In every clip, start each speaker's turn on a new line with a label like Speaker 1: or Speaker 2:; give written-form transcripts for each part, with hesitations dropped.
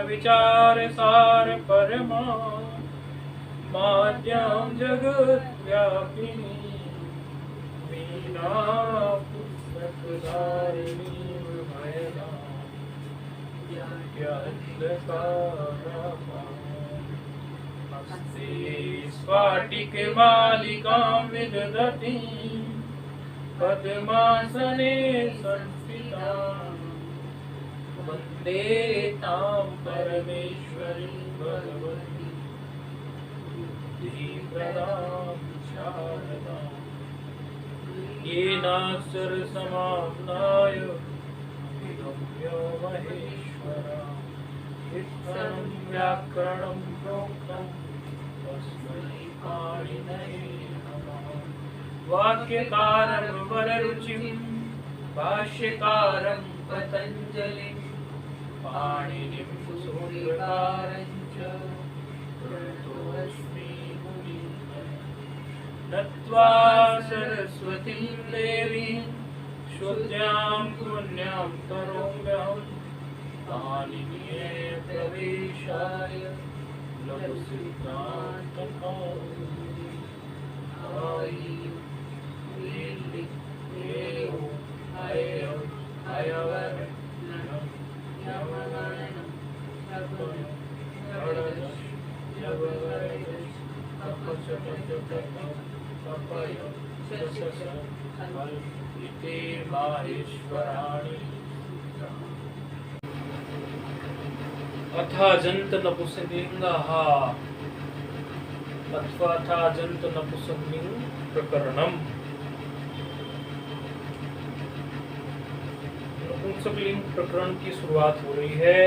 Speaker 1: विचार सार परमा माद्यां जगत व्यापिनी वीणा पुस्तकधारिणी भयदा हस्ते स्फाटिकमालिकां विदधती पद्मासने संस्थितां वन्दे तां परमेश्वरी भगवती बुद्धिप्रदां शारदाम् येनाक्षरसमाम्नाय विगम्यो महेश्वरा इत्थं व्याकरणं प्रोक्तं तस्मै पाणिनये नमः। वाक्यकारं वररुचिं भाष्यकारं पतञ्जलिं पाणिनिं सूत्रकारं च प्रणतोऽस्मि मुनिम्। नत्वा सरस्वतीं देवीं शुद्ध्यां पुण्यां करोम्यहं पाणिनीये प्रवेशाय माहेश्वराणि अथाजन्त नपुंसकलिङ्गः अथवा अथाजन्त नपुंसकलिङ्ग प्रकरणम। नपुंसकलिंग प्रकरण की शुरुआत हो रही है।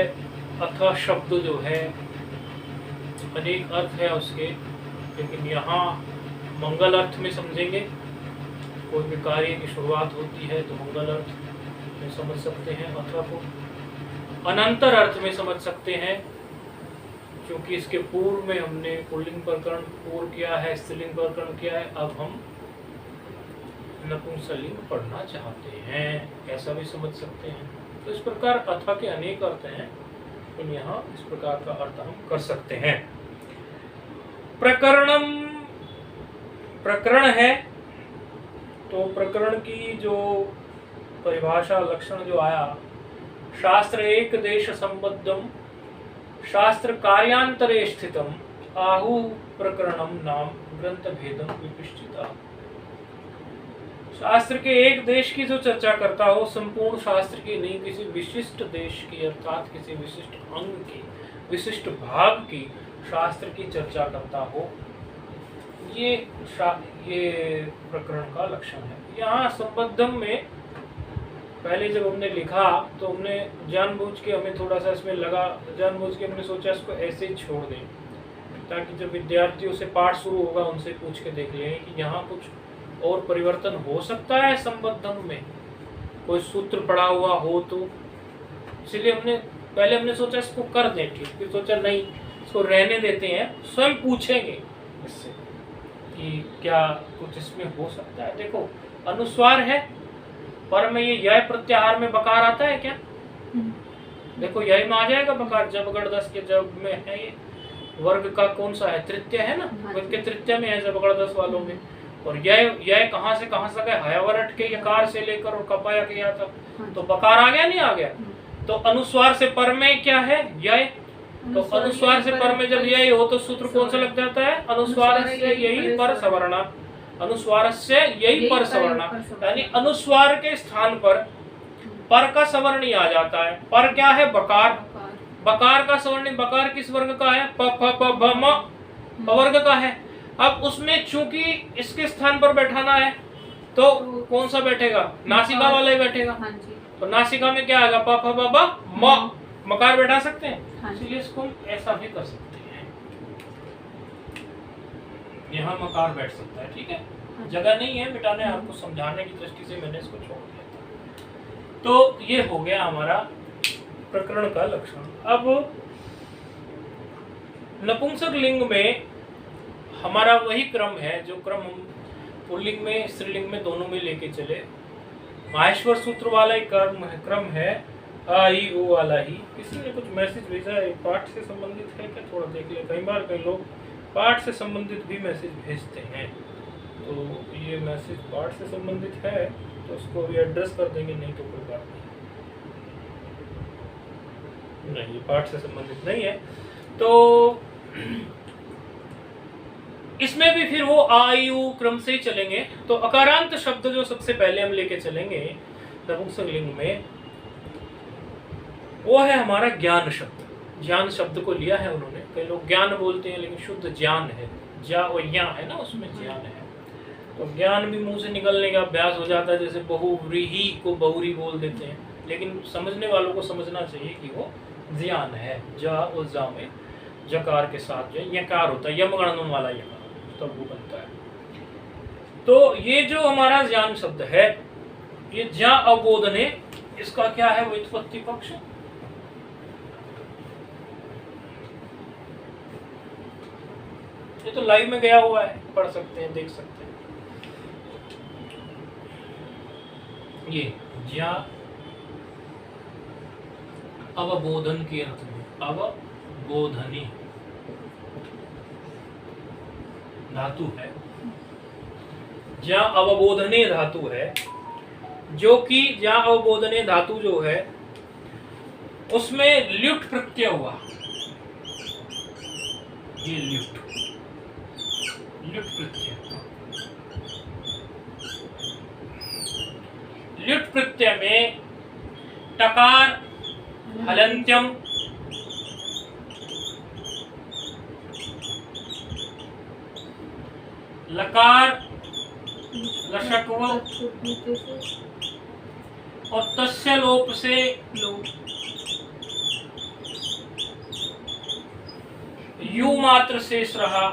Speaker 1: अथ शब्द जो है अनेक अर्थ है उसके, लेकिन यहाँ मंगल अर्थ में समझेंगे। कोई भी कार्य की शुरुआत होती है तो मंगल अर्थ में समझ सकते हैं, अथवा को अनंतर अर्थ में समझ सकते हैं, क्योंकि इसके पूर्व में हमने पुल्लिंग प्रकरण पूर्व किया है, स्त्रीलिंग प्रकरण किया है। अब हम नपुंसकलिंग पढ़ना चाहते हैं, ऐसा भी समझ सकते हैं। तो इस प्रकार अथा के अनेक अर्थ हैं, लेकिन यहाँ इस प्रकार का अर्थ हम कर सकते हैं। प्रकरणम प्रकरण है, तो प्रकरण की जो परिभाषा लक्षण जो आया, शास्त्र एक देश संबद्धम शास्त्र कार्यांतरे स्थितम आहु प्रकरणम नाम ग्रंथ भेदम विपिष्टिता। शास्त्र के एक देश की जो चर्चा करता हो, संपूर्ण शास्त्र की नहीं, किसी विशिष्ट देश की अर्थात किसी विशिष्ट अंग की, विशिष्ट भाग की शास्त्र की चर्चा करता हो, ये प्रकरण का लक्षण है। यहाँ संबद्धम में पहले जब हमने लिखा तो हमने जानबूझ के हमें थोड़ा सा इसमें लगा, जानबूझ के हमने सोचा इसको ऐसे ही छोड़ दें, ताकि जब विद्यार्थियों से पाठ शुरू होगा उनसे पूछ के देख लें कि यहाँ कुछ और परिवर्तन हो सकता है संबद्धम में, कोई सूत्र पड़ा हुआ हो तो। इसलिए हमने सोचा इसको कर दें ठीक, फिर सोचा नहीं इसको रहने देते हैं, स्वयं पूछेंगे इससे कि क्या कुछ इसमें हो सकता है। देखो अनुस्वार है पर में ये यह प्रत्याहार में बकार आता है क्या? देखो यही में आ जाएगा बकार, जब गणदस के जब में है। ये वर्ग का कौन सा है? तृतीय है ना, वर्ग के तृतीय में है जब गणदस वालों में। और यह कहाँ से कहाँ तक है? हयवरट के यकार से लेकर और कपाया के यहाँ तक, तो बकार आ गया नहीं आ गया? तो अनुस्वार से पर में क्या है? यह। तो अनुस्वार से पर में जब यही हो तो सूत्र कौन सा लग जाता है? अनुस्वार से यही पर सवर्ण, अनुस्वार से यही पर सवर्ण, यानी अनुस्वार के स्थान पर का सवर्ण ही आ जाता है। पर क्या है? बकार। बकार का सवर्ण, बकार किस वर्ग का है? प फ प भ म वर्ग का है। अब उसमें चूंकि इसके स्थान पर बैठाना है तो कौन सा बैठेगा? नासिका वाला ही बैठेगा। तो नासिका में क्या आएगा? प फ ब म, मकार बैठा सकते हैं, इसलिए इसको हम ऐसा भी कर सकते हैं, यहाँ मकार बैठ सकता है। ठीक है, जगह नहीं है मिटाने, आपको समझाने की दृष्टि से मैंने इसको छोड़ दिया था। तो ये हो गया हमारा प्रकरण का लक्षण। अब नपुंसक लिंग में हमारा वही क्रम है जो क्रम हम पुल्लिंग में स्त्रीलिंग में दोनों में लेके चले। माहेश्वर सूत्र वाला एक क्रम है आ ही ओ वाला ही। किसी ने कुछ मैसेज भेजा है, पाठ से संबंधित है क्या, थोड़ा देख ले। कई बार कई लोग पाठ से संबंधित भी मैसेज भेजते हैं, तो ये मैसेज पाठ से संबंधित है तो उसको भी एड्रेस कर देंगे, नहीं तो कोई बात नहीं, ये पाठ से संबंधित नहीं है। तो इसमें भी फिर वो आयु क्रम से ही चलेंगे। तो अकारांत शब्द जो सबसे पहले हम लेके चलेंगे नपुंसकलिंग में, वो है हमारा ज्ञान शब्द। ज्ञान शब्द को लिया है उन्होंने। कई लोग ज्ञान बोलते हैं लेकिन शुद्ध ज्ञान है, जा और या है ना, उसमें ज्ञान है। तो ज्ञान भी मुंह से निकलने का अभ्यास हो जाता है, जैसे बहुव्रीहि को बहुरी बोल देते हैं, लेकिन समझने वालों को समझना चाहिए कि वो ज्ञान है। जा और जा में जकार के साथ जो यकार होता है, यम गणनम वाला यकार, तब वो बनता है। तो ये जो हमारा ज्ञान शब्द है, ये ज्ञा अवबोधने, इसका क्या है व्युत्पत्ति पक्ष। ये तो लाइव में गया हुआ है, पढ़ सकते हैं, देख सकते हैं। ये ज्ञा अवबोधन के अर्थ में, अवबोधनी धातु है, ज्ञा अवबोधने धातु है, जो कि ज्ञा अवबोधने धातु जो है उसमें ल्युट प्रत्यय हुआ। ये ल्युट प्रत्यय, ल्युट प्रत्यय में टकार हलंत्यम, लकार लशकव और तस्य लोप से यू मात्र शेष रहा।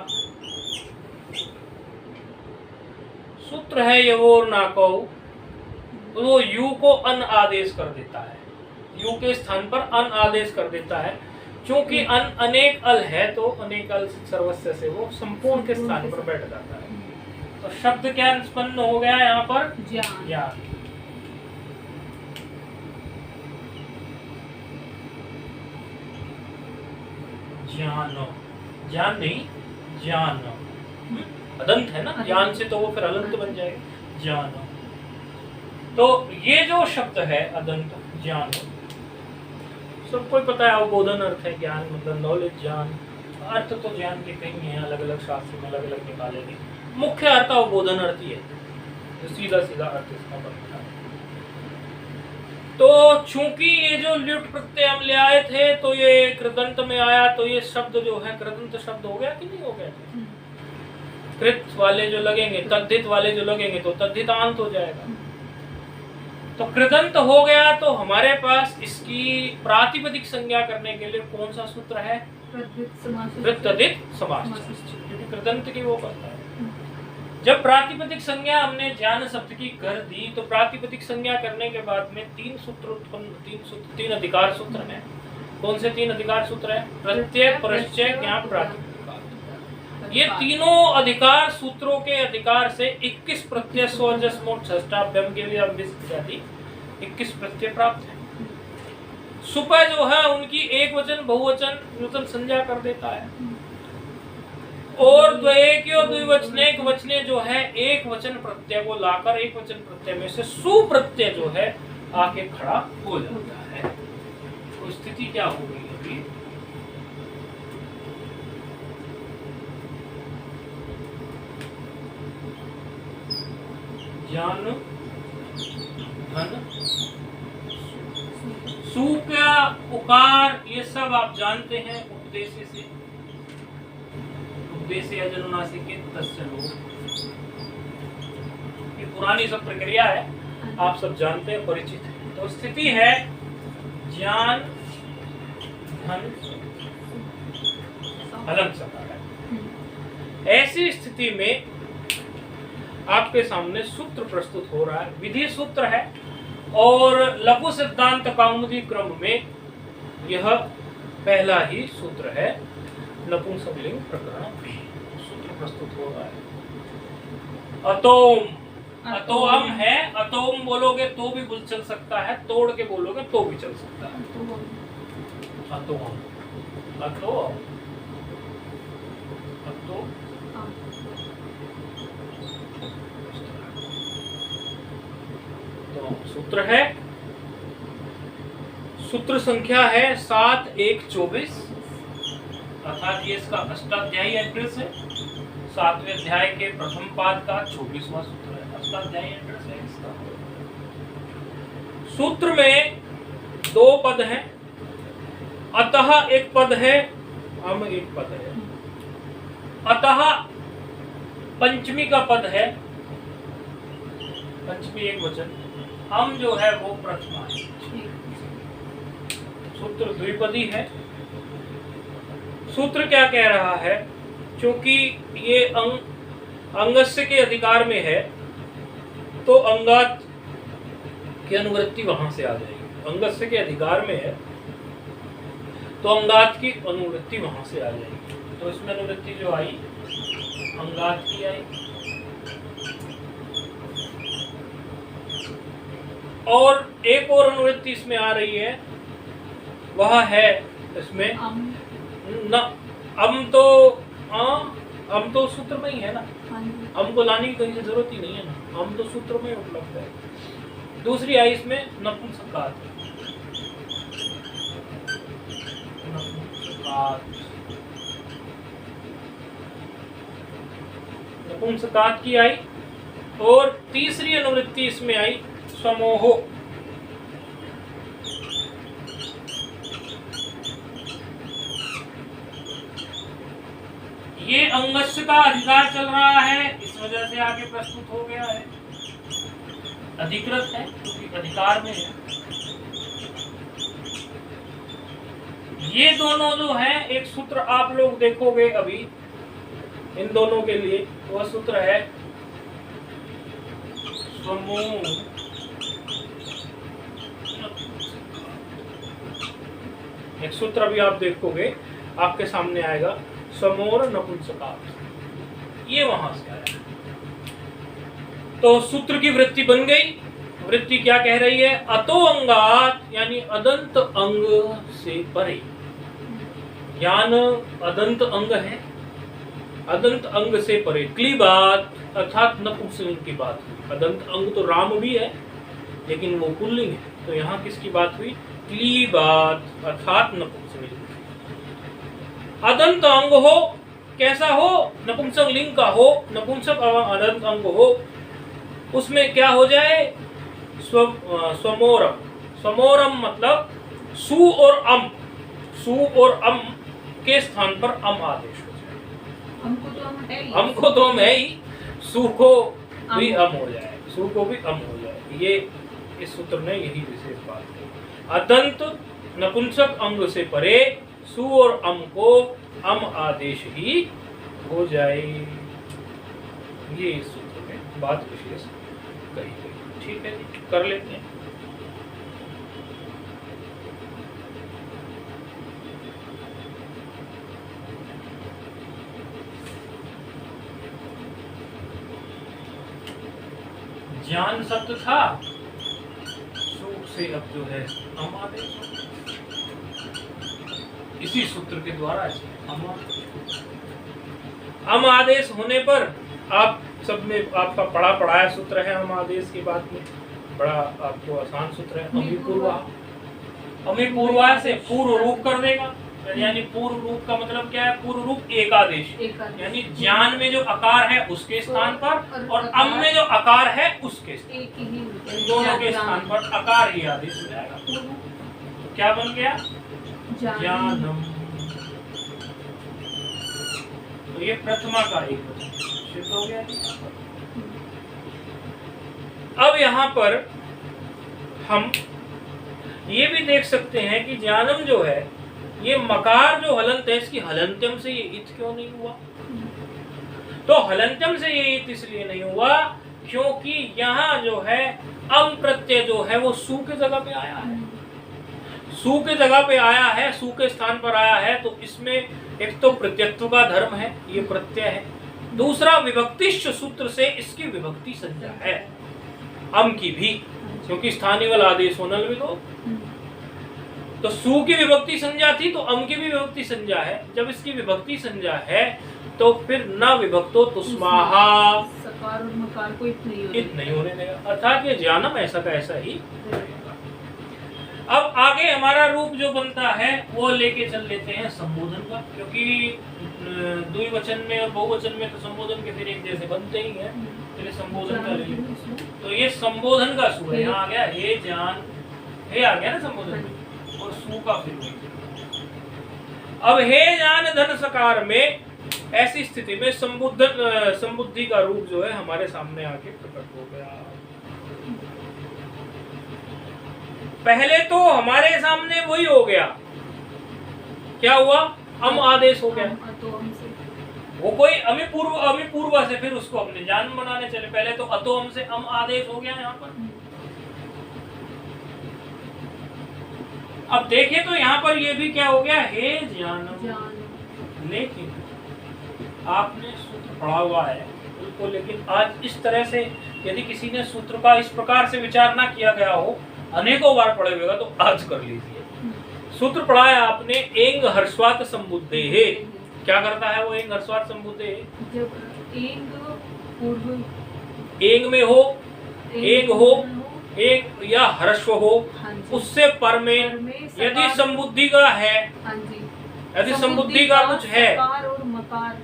Speaker 1: सूत्र है यवोर नाकौ, वो यू को अन आदेश कर देता है, यू के स्थान पर अन आदेश कर देता है। क्योंकि अन अनेक अल है, तो अनेक अल सर्वस्व से वो संपूर्ण के स्थान पर बैठ जाता है। तो शब्द क्या उत्पन्न हो गया यहाँ पर, ज्ञान। ज्ञान, ज्ञान नहीं, ज्ञान अदंत है ना, ज्ञान से तो वो फिर अलंत बन जाएगा, ज्ञान। तो ये जो शब्द है अदंत ज्ञान, सबको पता है अवबोधन अर्थ है ज्ञान, मतलब नॉलेज, ज्ञान। अर्थ तो ज्ञान के कई हैं, अलग अलग शास्त्र में अलग अलग निकालेंगे। मुख्य अर्थ अवबोधन अर्थ ही है, जो सीधा सीधा अर्थ इसका बनता है। तो चूंकि ये जो ल्युट प्रत्यय हम ले आए थे, तो ये कृदंत में आया, तो ये शब्द जो है कृदंत शब्द हो गया कि नहीं हो गया। कृत वाले जो लगेंगे, तद्धित वाले जो लगेंगे, तो तद्धितांत हो जाएगा। तो कृदंत हो गया, तो हमारे पास इसकी प्रातिपदिक संज्ञा करने के लिए कौन सा सूत्र है, कृतधित समास, क्योंकि कृदंत की वो करता है। जब प्रातिपदिक संज्ञा हमने ज्ञान शब्द की कर दी, तो प्रातिपदिक संज्ञा करने के बाद में तीन सूत्र उत्पन्न, तीन अधिकार सूत्र हैं। कौन से तीन अधिकार सूत्र है, प्रत्यय, परश्चय, ज्ञान, प्रातिपदिक। ये तीनों अधिकार सूत्रों के अधिकार से 21 प्रत्यय स्वजस मोट षष्ठाभ्यम के लिए 21 प्रत्यय प्राप्त है। सुपय जो है उनकी एक वचन बहुवचन नूतन संज्ञा कर देता है, और द्वैक्यो द्विवचनेक वचने जो है एक वचन प्रत्यय को लाकर एक वचन प्रत्यय में से सुप्रत्यय जो है आके खड़ा हो जाता है। तो स्थिति क्या हो गई अभी, ज्ञान धन सुप्या उकार, ये सब आप जानते हैं उपदेश से, उपदेश अजनुनासिके तस्य लोक, ये पुरानी सब प्रक्रिया है, आप सब जानते हैं, परिचित है। तो स्थिति है ज्ञान धन हलन सकार है। ऐसी स्थिति में आपके सामने सूत्र प्रस्तुत हो रहा है, विधि सूत्र है, और लघु सिद्धांत कौमुदी क्रम में यह पहला ही सूत्र है। नपुंसकलिंग प्रकरण सूत्र प्रस्तुत हो रहा है। अतोम अतोम है, अतोम बोलोगे तो भी बुल चल सकता है, तोड़ के बोलोगे तो भी चल सकता है। अतोम, अतो, अतो, तो सूत्र है, सूत्र संख्या है 7-1-24, अर्थात ये इसका अष्टाध्यायी एड्रेस है। 7वें अध्याय के प्रथम पाद का 24वां सूत्र है, अष्टाध्यायी एड्रेस है इसका। सूत्र में 2 पद हैं, अतः एक पद है, हम एक पद है, अतः पंचमी का पद है, पंचमी एक वचन, हम जो है वो प्रथमा है। सूत्र द्विपदी है। सूत्र क्या कह रहा है, क्योंकि ये अंगस्य के अधिकार में है तो अंगात की अनुवृत्ति वहां से आ जाएगी। अंगस्य के अधिकार में है तो अंगात की अनुवृत्ति वहां से आ जाएगी। तो इसमें अनुवृत्ति जो आई अंगात की आई, और एक और अनुवृत्ति इसमें आ रही है, वह है इसमें न, हम तो सूत्र में ही है ना, हमको लाने की कहीं से जरूरत ही नहीं है ना, हम तो सूत्र में उपलब्ध है। दूसरी आई इसमें नपुंसकात, नपुंसकात की आई, और तीसरी अनुवृत्ति इसमें आई समोहो। ये अंगस्य का अधिकार चल रहा है, इस वजह से आगे प्रस्तुत हो गया है, अधिकृत है क्योंकि अधिकार में है। ये दोनों जो है, एक सूत्र आप लोग देखोगे अभी इन दोनों के लिए, वह सूत्र है समूह, एक सूत्र अभी आप देखोगे आपके सामने आएगा, समोर नपुंसकात, ये वहां से आया। तो सूत्र की वृत्ति बन गई। वृत्ति क्या कह रही है, अतो अंगात यानी अदंत अंग से परे। ज्ञान अदंत अंग है, अदंत अंग से परे। क्लीबात अर्थात नपुंसकलिंग की बात हुई। अदंत अंग तो राम भी है लेकिन वो पुल्लिंग है, तो यहाँ किसकी बात हुई, क्लीबात अर्थात नपुंसकलिंग। अदंत अंग हो, कैसा हो, नपुंसक लिंग का हो, नपुंसक अदंत अंग हो, उसमें क्या हो जाए, स्वमोरम। स्वमोरम मतलब सु और अम, सु और अम के स्थान पर अम आदेश हो जाए। हमको तो हम है ही, सु को भी अम हो जाए, सु को भी अम हो जाए। ये इस सूत्र ने यही विशेष बात है। अदंत नपुंसक अंग से परे सु और अम को अम आदेश ही हो जाए, ये इस सूत्र में बात विशेष कही गई। ठीक है, कर लेते हैं। ज्ञान शब्द था, सुख से अब जो है अम आदेश, इसी सूत्र के द्वारा अम आदेश होने पर आप सब में आपका पढ़ाया सूत्र है अम आदेश की बात में, बड़ा आपको आसान सूत्र है। अमी पूर्वा से पूर्व रूप कर देगा, यानी पूर्व रूप का मतलब क्या है, पूर्व रूप एकादेश, यानी ज्ञान में जो आकार है उसके स्थान पर और अम में जो आकार है उसके दोनों के स्थान पर आकार ही आदेश हो जाएगा। तो क्या बन गया, ज्ञानम। तो ये प्रथमा का एक सिद्ध हो गया। अब यहाँ पर हम ये भी देख सकते हैं कि ज्ञानम जो है, ये मकार जो हलंत है, इसकी हलंत्यम से ये इत क्यों नहीं हुआ। तो हलंत्यम से ये इत इसलिए नहीं हुआ क्योंकि यहाँ जो है अम प्रत्यय जो है वो सु के जगह पे आया है, सु के जगह पे आया है, सु के स्थान पर आया है। तो इसमें एक तो प्रत्यत्व का धर्म है, ये प्रत्यय है, दूसरा विभक्तिश्च सूत्र से इसकी विभक्ति संज्ञा है, अम की भी, क्योंकि स्थानीय वाला आदेश होना भी तो सु की विभक्ति संज्ञा थी तो अम की भी विभक्ति संज्ञा है। जब इसकी विभक्ति संज्ञा है तो फिर न विभक्तो तुस्माहा,
Speaker 2: सकार और मकार को इत
Speaker 1: नहीं होने देगा, अर्थात ये ज्ञानम ऐसा का ऐसा ही रहेगा। अब आगे हमारा रूप जो बनता है वो लेके चल लेते हैं संबोधन का, क्योंकि द्विवचन में और बहुवचन में तो संबोधन के फिर एक जैसे बनते ही हैं, इसलिए संबोधन का ले लेते। तो ये संबोधन का सु है, यहाँ आ गया हे जान, हे आ गया ना संबोधन में, और सु का फिर अब हे जान धन सकार में ऐसी स्थिति में संबुद्धि का रूप जो है हमारे सामने आके प्रकट हो गया। पहले तो हमारे सामने वही हो गया, क्या हुआ, अम आदेश हो गया। वो कोई अमी पूर्व से फिर उसको अपने जान बनाने चले, पहले तो अतो अम से अम आदेश हो गया यहाँ पर। अब देखें तो यहाँ पर ये भी क्या हो गया, हे जानम। लेकिन आपने सूत्र पढ़ा हुआ है बिल्कुल, लेकिन आज इस तरह से यदि किसी ने सूत्र का इस प्रकार से विचार ना किया गया हो, अनेकों बार पढ़े हुए तो आज कर लीजिए। सूत्र पढ़ा है आपने, एंग हर्षवात संबुद्धे है। क्या करता है वो एंग हर्षवात संबुद्धे है?
Speaker 2: जब एंग पूर्व
Speaker 1: एंग में हो, एंग हो, एंग या हर्षव हो, उससे पर में यदि संबुद्धि का है, यदि संबुद्धि का कुछ है,
Speaker 2: और मकार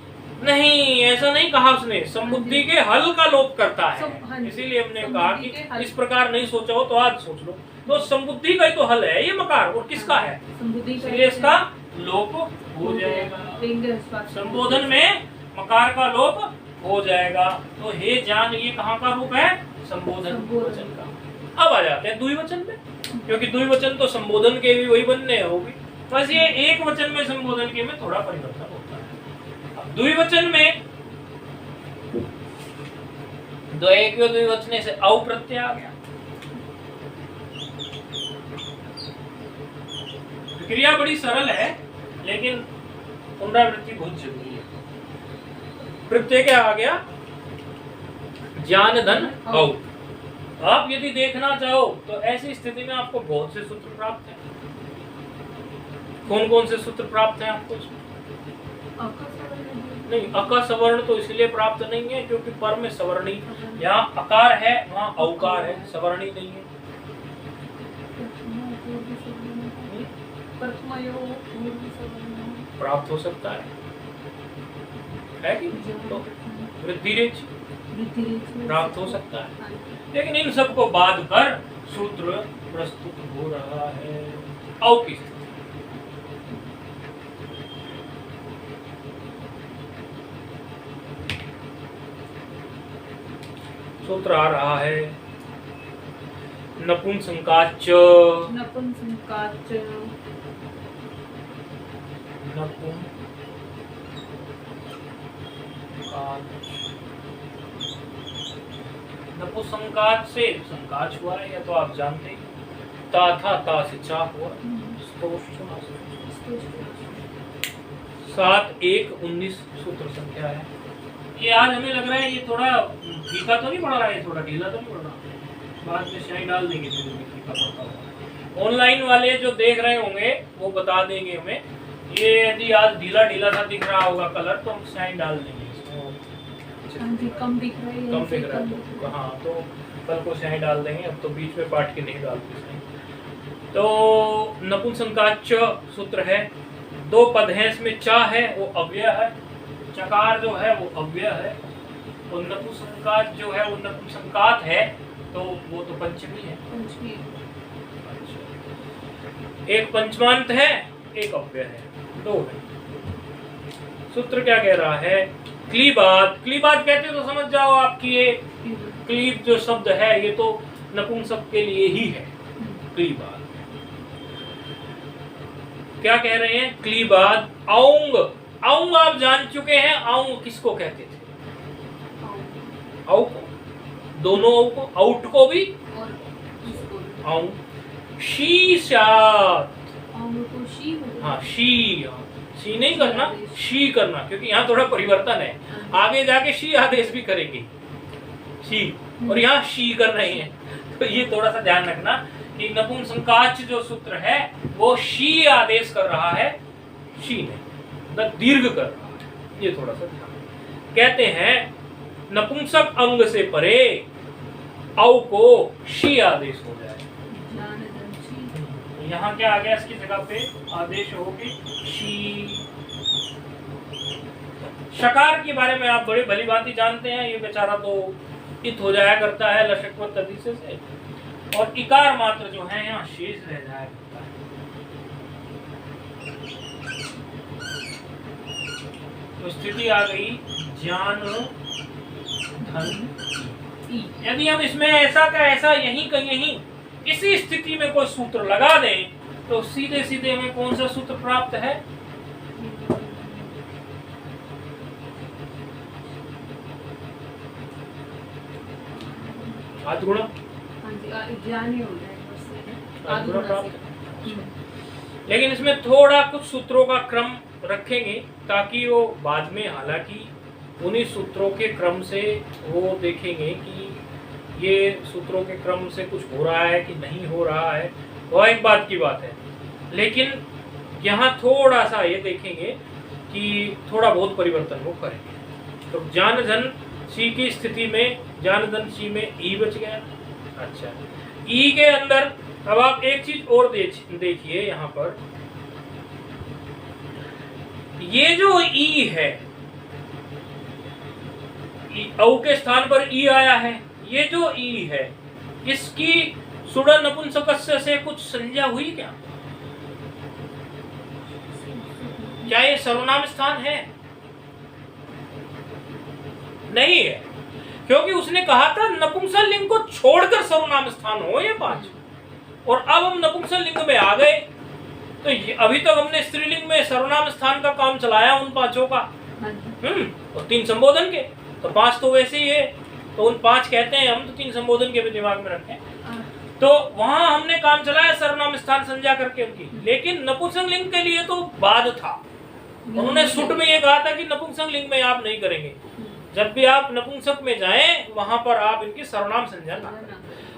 Speaker 1: नहीं ऐसा नहीं कहा उसने, संबुद्धि के हल का लोप करता है। इसीलिए हमने कहा कि इस प्रकार नहीं सोचा हो तो आज सोच लो। तो संबुद्धि का ही तो हल है ये मकार, और किसका है, इसलिए इसका लोप हो जाएगा। संबोधन में मकार का लोप हो जाएगा। तो हे जान ये कहाँ का रूप है, संबोधन वचन का। अब आ जाते हैं द्विवचन में, क्योंकि द्विवचन तो संबोधन के भी वही बनने होगी, बस ये एक वचन में संबोधन के में थोड़ा परिवर्तन होता है। द्विवचन में द्विवचने से औ प्रत्यय आ गया। क्रिया बड़ी सरल है लेकिन पुनरावृत्ति बहुत जरूरी है। प्रत्यय क्या आ गया, ज्ञान धन औ। आप यदि देखना चाहो तो ऐसी स्थिति में आपको बहुत से सूत्र प्राप्त हैं। कौन कौन से सूत्र प्राप्त हैं आपको? नहीं, अका सवर्ण तो इसलिए प्राप्त नहीं है क्योंकि पर में सवर्णी, यहाँ अकार है वहाँ औकार है, सवर्णी नहीं है। प्राप्त हो सकता है कि तो वृद्धि रेच प्राप्त हो सकता है, लेकिन इन सबको बाध कर सूत्र प्रस्तुत हो रहा है। औ की स्थिति सूत्र आ रहा है, नपुंसकाच नपुंसकाच से संकाच हुआ है, या तो आप जानते हैं ता था, ता से चा हुआ। 7-1-19 सूत्र संख्या है। ये आज हमें लग रहा है ये थोड़ा फीका तो नहीं पड़ रहा है, थोड़ा ढीला तो नहीं पड़ रहा, बाद में शाही डाल देंगे फीका पड़ता होगा। ऑनलाइन वाले जो देख रहे होंगे वो बता देंगे हमें, ये यदि आज ढीला ढीला सा दिख रहा होगा कलर तो हम शाही डाल देंगे।
Speaker 2: कम दिख रहा है
Speaker 1: तो हाँ, तो कल को शाही डाल देंगे, अब तो बीच में पाट के नहीं डालते शाही। तो नपुंसकाच सूत्र है, 2 पद हैं इसमें, चा है वो अव्यय है, चकार जो है वो अव्यय है, और नपुंसकाच जो है वो नपुंसकात है, तो वो तो पंचमी है। एक पंचमांत है, एक अव्यय है, 2 है। सूत्र क्या कह रहा है, क्लीबाद। क्लीबाद कहते तो समझ जाओ आपकी ये क्लीब जो शब्द है ये तो नपुंसक के लिए ही है। क्लीबाद क्या कह रहे हैं, क्लीबाद औंग। औंग आप जान चुके हैं, औंग किसको कहते थे, औ को, दोनों औ को, आउट को भी औंग। शीशात, हाँ शी, शी नहीं करना, शी करना, क्योंकि यहाँ थोड़ा परिवर्तन है। आगे जाके शी आदेश भी करेंगे, शी, और यहाँ शी कर रहे हैं। तो ये थोड़ा सा ध्यान रखना कि नपुंसकाच जो सूत्र है वो शी आदेश कर रहा है, शी नहीं, न दीर्घ कर रहा है। ये थोड़ा सा ध्यान। कहते हैं नपुंसक अंग से परे औ को शी आदेश हो जाए। यहाँ क्या आ गया इसकी जगह पे, आदेश होगी शी। शकार के बारे में आप बड़े भली भांति जानते हैं, ये बेचारा तो इत हो जाया करता है लशकवत तदीसे से, और इकार मात्र जो है यहाँ शेष रह जाया करता है। तो स्थिति आ गई ज्ञान धन। यदि हम इसमें ऐसा का ऐसा यहीं का यहीं इसी स्थिति में कोई सूत्र लगा दें तो सीधे सीधे हमें कौन सा सूत्र प्राप्त है, आद्गुण प्राप्त। लेकिन इसमें थोड़ा कुछ सूत्रों का क्रम रखेंगे ताकि वो बाद में, हालांकि उन्हीं सूत्रों के क्रम से वो देखेंगे कि ये सूत्रों के क्रम से कुछ हो रहा है कि नहीं हो रहा है, वो एक बात की बात है। लेकिन यहाँ थोड़ा सा ये देखेंगे कि थोड़ा बहुत परिवर्तन वो करेंगे। तो जान धन सी की स्थिति में, जान धन सी में ई बच गया। अच्छा, ई के अंदर अब आप एक चीज और देखिए, यहाँ पर ये जो ई है, औ के स्थान पर ई आया है, ये जो ई है इसकी सुड़ नपुंसकस्य से कुछ संज्ञा हुई क्या? क्या ये सर्वनाम स्थान है? नहीं है, क्योंकि उसने कहा था नपुंसक लिंग को छोड़कर सर्वनाम स्थान हो ये 5, और अब हम नपुंसक लिंग में आ गए। तो अभी तक हमने स्त्रीलिंग में सर्वनाम स्थान का काम चलाया उन 5 का, और 3 संबोधन के, तो 5 तो वैसे ही है, तो उन 5 कहते हैं हम, तो 3 संबोधन के भी दिमाग में रखें। तो वहां हमने काम चलाया सर्वनाम स्थान संज्ञा करके उनकी। लेकिन नपुंसक लिंग के लिए तो बाद था, उन्होंने सुट में ये कहा था कि नपुंसक लिंग में आप नहीं करेंगे, जब भी आप नपुंसक में जाएं वहां पर आप इनकी सर्वनाम संज्ञा ना करें।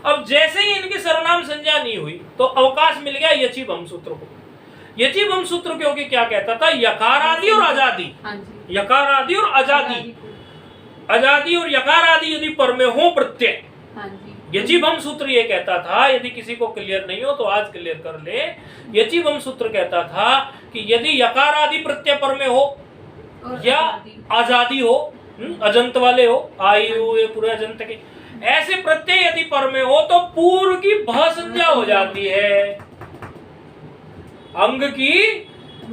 Speaker 1: अब जैसे ही इनकी सर्वनाम संज्ञा नहीं हुई तो अवकाश मिल गया यची भम सूत्र को। यची भम सूत्र क्योंकि क्या कहता था, यकार आदि और आजादी, यकार आदि और आजादी, आजादी और यकार आदि यदि पर में हो प्रत्यय, यजीभम सूत्र ये कहता था, यदि किसी को क्लियर नहीं हो तो आज क्लियर कर ले। यजीभम सूत्र कहता था कि यदि यकार आदि प्रत्यय पर में हो या आजादी हो, अजंत वाले हो, आयु ये पूरे अजंत के, ऐसे प्रत्यय यदि पर में हो तो पूर्व की भ संज्ञा हो जाती है। अंग की,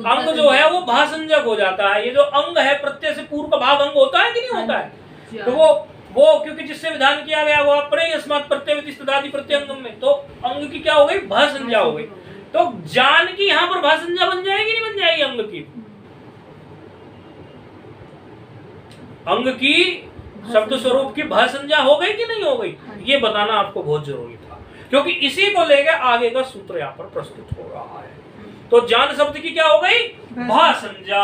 Speaker 1: अंग जो है वो भा संज्ञक हो जाता है। ये जो अंग है प्रत्यय से पूर्व का भाग अंग होता है कि नहीं होता है? तो वो क्योंकि जिससे विधान किया गया वो अपने अस्मात् प्रत्यय विदिष्टादि प्रत्यंगम में, तो अंग की क्या हो गई, भा संज्ञा हो गई। तो जान की यहाँ पर भा संज्ञा बन जाएगी नहीं बन जाएगी? अंग की, अंग की शब्द स्वरूप की भा संज्ञा हो गई कि नहीं हो गई, ये बताना आपको बहुत जरूरी था, क्योंकि इसी को लेकर आगे का सूत्र यहाँ पर प्रस्तुत हो रहा है। तो जान शब्द की क्या हो गई, भा संज्ञा।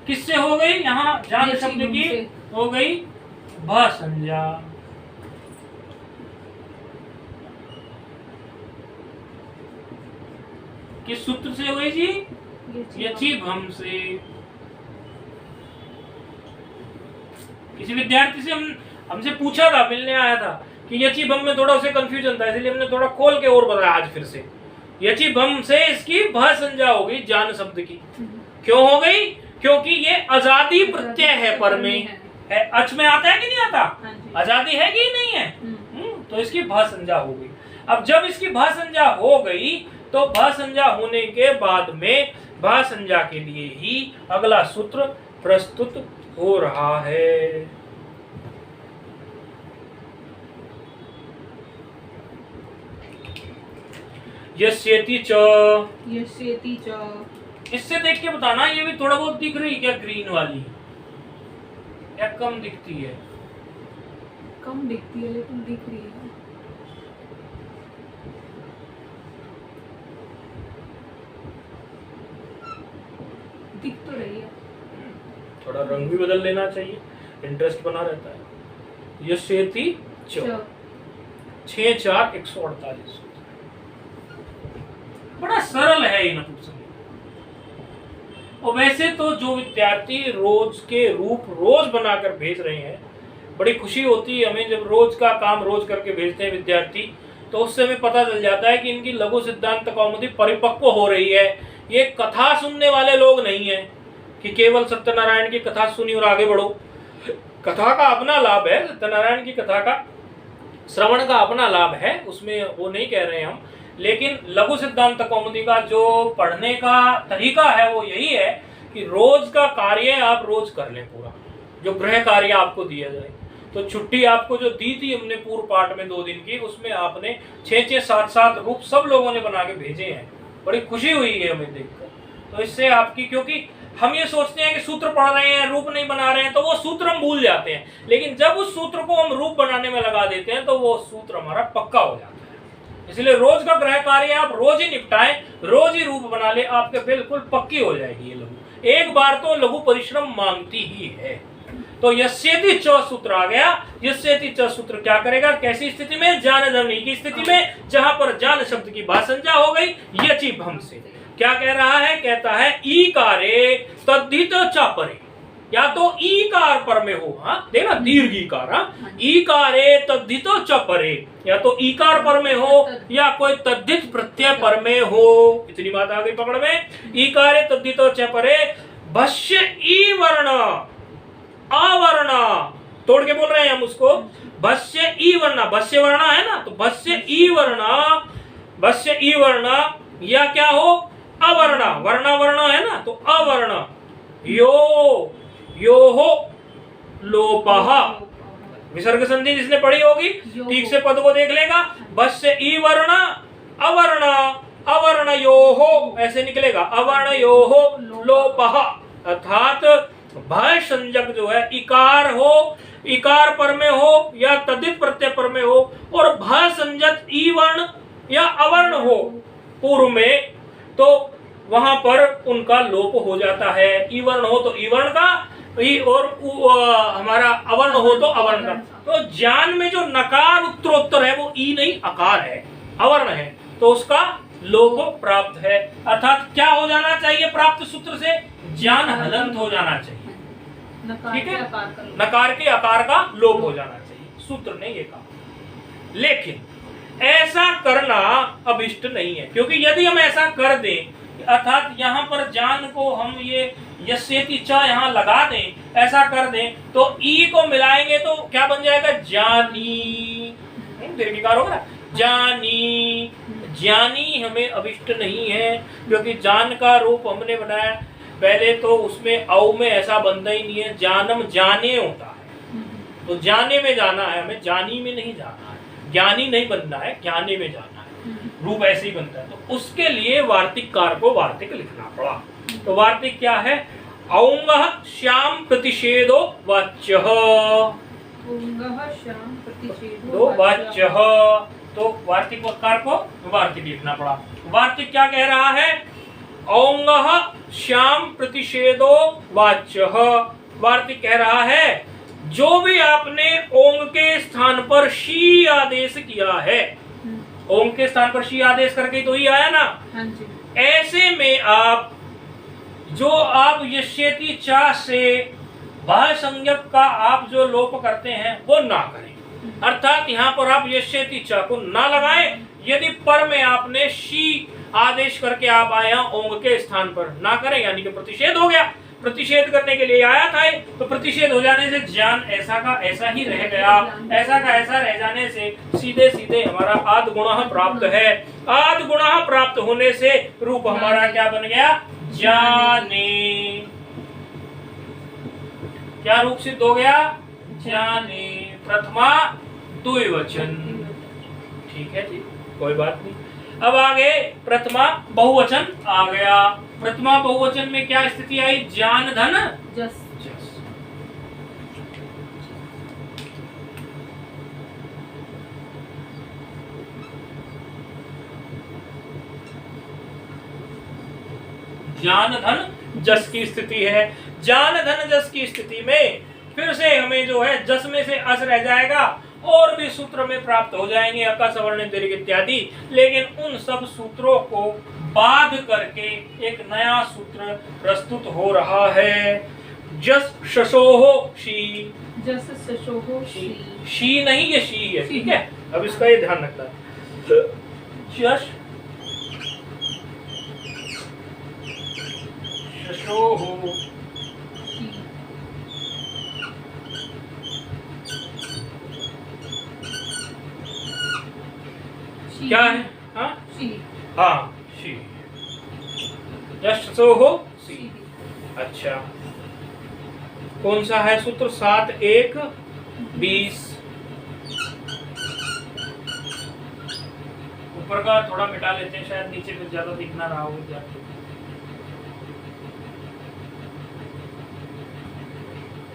Speaker 1: किससे हो गई? यहाँ जान शब्द की हो गई भा संज्ञा। किस सूत्र से हो गई जी? यची भम से। किसी विद्यार्थी से हमसे पूछा था, मिलने आया था कि यची भम में थोड़ा उसे कंफ्यूजन था, इसलिए हमने थोड़ा खोल के और बताया आज फिर से। यची भम से इसकी भा संज्ञा हो गई जान शब्द की। क्यों हो गई? क्योंकि ये आजादी प्रत्यय है, पर में है, अच में आता है कि नहीं आता? आजादी है कि नहीं है? तो इसकी भा संज्ञा हो गई। अब जब इसकी भा संज्ञा हो गई तो भा संज्ञा होने के बाद में भा संज्ञा के लिए ही अगला सूत्र प्रस्तुत हो रहा है। यस्येति च,
Speaker 2: यस्येति च।
Speaker 1: इससे देख के बताना ये भी थोड़ा बहुत दिख रही क्या ग्रीन वाली, या कम दिखती है?
Speaker 2: कम दिखती है लेकिन दिख रही है। दिख तो
Speaker 1: थोड़ा रंग भी बदल लेना चाहिए, इंटरेस्ट बना रहता है। यस्येति च 6 4 148। बड़ा सरल है ये नपुंसक। और वैसे तो जो विद्यार्थी रोज के रूप रोज बनाकर भेज रहे हैं, बड़ी खुशी होती है हमें जब रोज का काम रोज करके भेजते हैं विद्यार्थी, तो उससे हमें पता चल जाता है कि इनकी लघु सिद्धांत कौमुदी परिपक्व हो रही है। ये कथा सुनने वाले लोग नहीं है कि केवल सत्यनारायण की कथा सुनी और आगे बढ़ो। कथा का अपना लाभ है, सत्यनारायण की कथा का श्रवण का अपना लाभ है, उसमें वो नहीं कह रहे हैं हम। लेकिन लघु सिद्धांत कौमुदी का जो पढ़ने का तरीका है वो यही है कि रोज का कार्य आप रोज कर लें पूरा, जो गृह कार्य आपको दिया जाए। तो छुट्टी आपको जो दी थी हमने पूर्व पाठ में 2 दिन की, उसमें आपने 6 7 7 रूप सब लोगों ने बना के भेजे हैं। बड़ी खुशी हुई है हमें देखकर। तो इससे आपकी, क्योंकि हम ये सोचते हैं कि सूत्र पढ़ रहे हैं रूप नहीं बना रहे हैं, तो वो सूत्र हम भूल जाते हैं। लेकिन जब उस सूत्र को हम रूप बनाने में लगा देते हैं तो वो सूत्र हमारा पक्का हो जाता है। इसलिए रोज का गृह कार्य आप रोज ही निपटाएं, रोज ही रूप बना ले, आपके बिल्कुल पक्की हो जाएगी ये लघु। एक बार तो लघु परिश्रम मांगती ही है। तो यस्येति च सूत्र आ गया। यस्येति च सूत्र क्या करेगा, कैसी स्थिति में, जान ध्वनि की स्थिति में, जहां पर जान शब्द की भाषंजा हो गई यचि भम से। क्या कह रहा है, कहता है ईकारे तद्धित च परे, या तो ईकार पर में हो, हाँ देखना दीर्घ ईकार, हाँ ईकारे तद्धित च परे, या तो ईकार पर में हो या कोई तद्धित प्रत्यय पर में हो। इतनी बात आ गई पकड़ में। ईकारे तद्धित च परे भस्य ई वर्ण आवर्ण, तोड़ के बोल रहे हैं हम उसको, भस्य ई वर्ण, भस्य वर्ण है ना, तो भस्य ई वर्ण, भस्य ई वर्ण या क्या हो अवर्ण, वर्ण वर्ण है ना, तो अवर्ण यो हो लोपः, विसर्ग संधि जिसने पढ़ी होगी ठीक से पद को देख लेगा। भस्य ई वर्ण अवर्ण, अवर्ण यो हो ऐसे निकलेगा, अवर्ण यो हो लोपः, अर्थात भय संज्ञक जो है इकार हो, इकार पर में हो या तद्धित प्रत्यय पर में हो, और भय संज्ञक ई वर्ण या अवर्ण हो पूर्व में, तो वहां पर उनका लोप हो जाता है। ई वर्ण हो तो ई वर्ण का, ई और हमारा अवर्ण हो तो अवर्ण का। तो ज्ञान में जो नकार उत्तरोत्तर है वो ई नहीं अकार है, अवर्ण है, तो उसका लोप प्राप्त है। अर्थात क्या हो जाना चाहिए प्राप्त सूत्र से, ज्ञान हलंत हो जाना चाहिए, ठीक है, नकार के आकार का लोप हो जाना चाहिए, सूत्र ने ये कहा। लेकिन ऐसा करना अभिष्ट नहीं है, क्योंकि यदि हम ऐसा कर दें, अर्थात यहाँ पर जान को हम ये यस्येति च यहाँ लगा दें, ऐसा कर दें, तो ई को मिलाएंगे तो क्या बन जाएगा, जानी, दीर्घिकार होगा ना, जानी। ज्ञानी हमें अभिष्ट नहीं है, क्योंकि जान का रूप हमने बनाया पहले, तो उसमें औ में ऐसा बनता ही नहीं है, जानम जाने होता है, तो जाने में जाना है हमें, जानी में नहीं जाना है, ज्ञानी नहीं बनना है, ज्ञानी में जाना है, रूप ऐसे ही बनता है। तो उसके लिए वार्तिक कार को वार्तिक लिखना पड़ा। तो वार्तिक क्या है, औंगः श्याम प्रतिषेधो वाच्यः, दो वाच्यः, तो वार्तिक कार को वार्तिक लिखना पड़ा। वार्तिक क्या कह रहा है, औंगः श्याम प्रतिषेधो वाच्यः, वार्तिक कह रहा है जो भी आपने ओंग के स्थान पर शी आदेश किया है, ओंग के स्थान पर शी आदेश करके तो ही आया ना, ऐसे में आप जो आप यस्येति च से भय संज्ञक का आप जो लोप करते हैं वो ना करें। अर्थात यहाँ पर आप यस्येति च को ना लगाएं, यदि पर में आपने शी आदेश करके आप आए ओंग के स्थान पर ना करें, यानी कि प्रतिषेध हो गया। प्रतिषेध करने के लिए आया था, तो प्रतिषेध हो जाने से ज्ञान ऐसा का ऐसा ही रह गया, ऐसा का ऐसा रह जाने से सीधे सीधे हमारा आद गुणः प्राप्त है। आद गुणः प्राप्त होने से रूप हमारा क्या बन गया, जाने। क्या रूप सिद्ध हो गया, जाने। प्रथमा द्विवचन, ठीक है जी, कोई बात नहीं। अब आगे प्रथमा बहुवचन आ गया। प्रथमा बहुवचन में क्या स्थिति आई, जान धन जस। जान धन जस की स्थिति है। जान धन जस की स्थिति में फिर से हमें जो है जस में से अस रह जाएगा और भी सूत्र में प्राप्त हो जाएंगे अका सवर्ण दीर्घ इत्यादि, लेकिन उन सब सूत्रों को बाध करके एक नया सूत्र प्रस्तुत हो रहा है। जस शशोहो शी,
Speaker 2: जस शशोहो शी,
Speaker 1: शी नहीं ये शी है, ठीक है। अब इसका ये ध्यान रखना है। जस शशोहो
Speaker 2: शी, शी,
Speaker 1: क्या है? हाँ
Speaker 2: शी,
Speaker 1: हाँ शी, जस शशोहो शी।
Speaker 2: शी,
Speaker 1: अच्छा, कौन सा है सूत्र? 7 1 20। ऊपर का थोड़ा मिटा लेते हैं, शायद नीचे में ज्यादा दिख ना रहा हो जाके।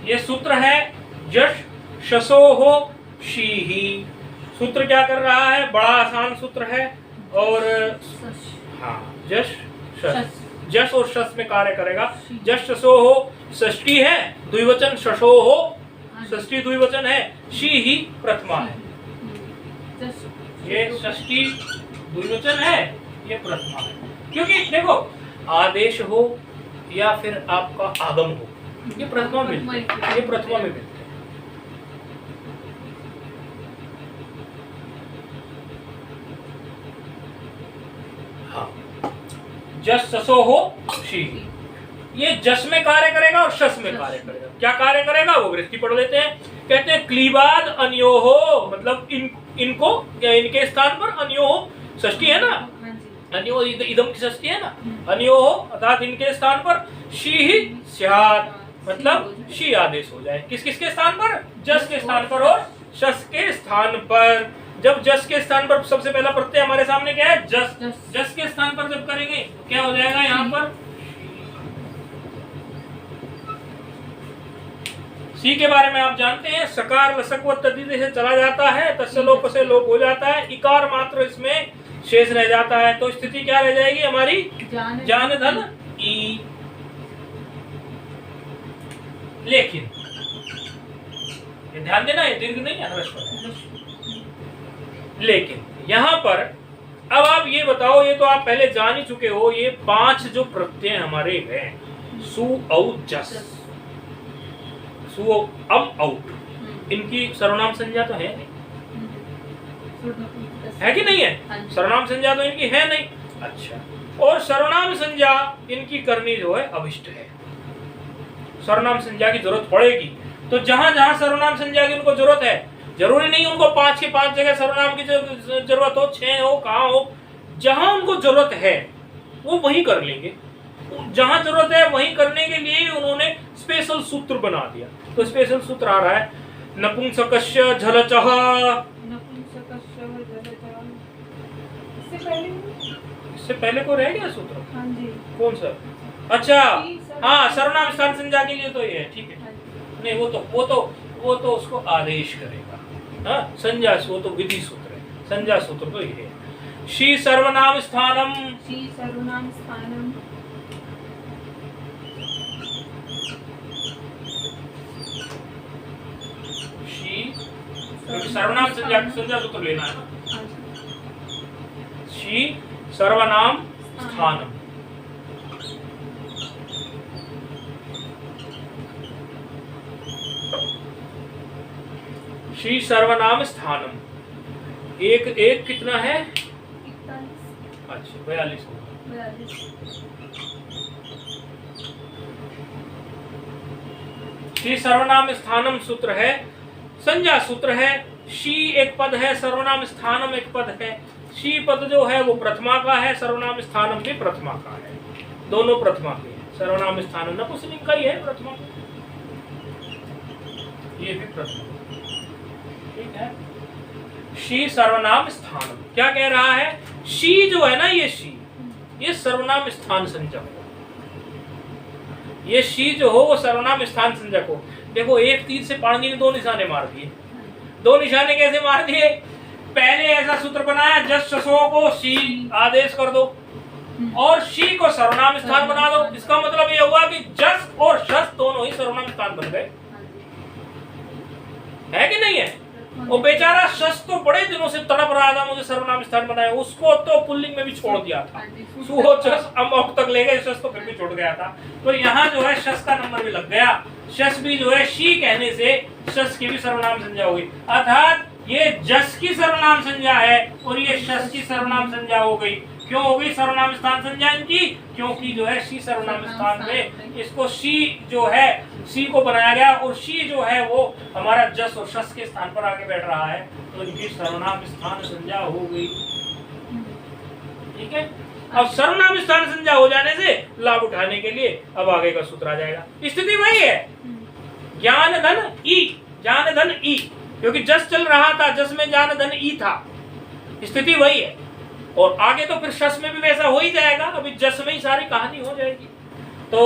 Speaker 1: ये सूत्र है जश शसोहो शीही। सूत्र क्या कर रहा है? बड़ा आसान सूत्र है और
Speaker 2: सश,
Speaker 1: हाँ जश शस,
Speaker 2: शस,
Speaker 1: जश और शस में कार्य करेगा।
Speaker 2: शी।
Speaker 1: जश शसो हो षष्ठी है, द्विवचन शशो हो षष्ठी द्विवचन है, शी ही प्रथमा है।
Speaker 2: जस,
Speaker 1: ये षष्ठी द्विवचन है, ये प्रथमा है। क्योंकि देखो आदेश हो या फिर आपका आगम हो, ये प्रथमा में मिलते हैं, ये प्रथमा में मिलते हैं। हाँ, जस ससो हो शी, ये जस में कार्य करेगा और शस में कार्य करेगा। क्या कार्य करेगा वो गृहस्थी पढ़ लेते हैं। कहते हैं क्लीबाद अन्योहो, मतलब इनको या इनके स्थान पर अन्योहो षष्ठी है ना,
Speaker 2: हाँ जी,
Speaker 1: अन्यो इदम की षष्ठी है ना, अन्योहो अर्थात इनके स्थान पर शी ही स्यात्, मतलब शी आदेश हो जाए। किस किस के स्थान पर? जस के स्थान पर और शस के स्थान पर। जब जस के स्थान पर सबसे पहला प्रत्यय हमारे सामने क्या है? जस। जस के स्थान पर जब करेंगे तो क्या हो जाएगा यहाँ पर? सी के बारे में आप जानते हैं, सकार लसक व तद्धित से चला जाता है, तस्य लोप से लोप हो जाता है, इकार मात्र इसमें शेष रह जाता है। तो स्थिति क्या रह जाएगी हमारी? जान धन ई। लेकिन ये ध्यान देना, ये दीर्घ नहीं है, ह्रस्व है। लेकिन यहाँ पर अब आप ये बताओ, ये तो आप पहले जान ही चुके हो, ये 5 जो प्रत्यय हमारे हैं, सु औ जस, सु अम औट, इनकी सर्वनाम संज्ञा तो है नहीं, है कि नहीं है? सर्वनाम संज्ञा तो इनकी है नहीं। अच्छा, और सर्वनाम संज्ञा इनकी करनी जो है अभिष्ट है। सर्वनाम संज्ञा की जरूरत पड़ेगी तो जहां जहां सर्वनाम संज्ञा की उनको जरूरत है, जरूरी नहीं उनको 5 के 5 जगह सर्वनाम की जरूरत हो, 6 हो, कहाँ हो, जहां उनको जरूरत है वो वहीं कर लेंगे। जहां जरूरत है वहीं करने के लिए उन्होंने स्पेशल सूत्र बना दिया। तो स्पेशल सूत्र आ रहा है नपुंसकस्य झलचः। इससे पहले को रह गया सूत्र?
Speaker 2: हाँ जी,
Speaker 1: कौन सा? अच्छा हाँ, सर्वनाम स्थान संज्ञा के लिए तो ये है, ठीक है। नहीं वो तो उसको आदेश करेगा। हाँ, संज्ञा वो तो विधि सूत्र है, संज्ञा सूत्र तो ये है। शी सर्वनाम स्थानम,
Speaker 2: शी सर्वनाम स्थानम,
Speaker 1: शी सर्वनाम संज्ञा सूत्र लेना है ना। शी सर्वनाम स्थानम, श्री सर्वनाम स्थानम। एक कितना है?
Speaker 2: 41,
Speaker 1: अच्छा 42 होगा।
Speaker 2: 42,
Speaker 1: श्री सर्वनाम स्थानम सूत्र है, संज्ञा सूत्र है। शी एक पद है, सर्वनाम स्थानम एक पद है। शी पद जो है वो प्रथमा का है, सर्वनाम स्थानम भी प्रथमा का है, दोनों प्रथमा के हैं। सर्वनाम स्थानम नपुंसकलिंग का ही है, प्रथमा, ये भी प्रथमा, ठीक है। शी सर्वनाम स्थानम क्या कह रहा है? शी जो है ना, ये शी, ये सर्वनाम स्थान संज्ञक हो। ये शी जो हो वो सर्वनाम स्थान संज्ञक हो। देखो एक तीर से पाणिनि ने 2 निशाने मार दिए। 2 निशाने कैसे मार दिए? पहले ऐसा सूत्र बनाया, जस शसो को शी आदेश कर दो, और शी को सर्वनाम स्थान बना दो। इसका मतलब ये हुआ कि जस और शस दोनों ही सर्वनाम स्थान बन गए, है कि नहीं है? वो बेचारा शस तो बड़े दिनों से तड़प रहा था मुझे सर्वनाम स्थान बनाए, उसको तो पुल्लिंग में भी छोड़ दिया था, सुहो चस अमोक तक ले गए, शस तो फिर भी छूट गया था। तो यहाँ जो है शस का नंबर भी लग गया, शस भी जो है शी कहने से शस की भी सर्वनाम संज्ञा होगी, अर्थात ये जस की सर्वनाम संज्ञा है और ये शस की सर्वनाम संज्ञा हो गई। क्यों हो गई सर्वनाम स्थान संज्ञा इनकी? क्योंकि जो है शी सर्वनाम स्थान में इसको शी जो है शी को बनाया गया और शी जो है वो हमारा जस और शस के स्थान पर आके बैठ रहा है, तो इनकी सर्वनाम स्थान संज्ञा हो गई। ठीक है, अब सर्वनाम स्थान संज्ञा हो जाने से लाभ उठाने के लिए अब आगे का सूत्र आ जाएगा। स्थिति वही है, ज्ञान धन ई, ज्ञान धन ई, क्योंकि जस चल रहा था, जस में ज्ञान धन ई था, स्थिति वही है। और आगे तो फिर शस में भी वैसा हो ही जाएगा, अभी जस में ही सारी कहानी हो जाएगी। तो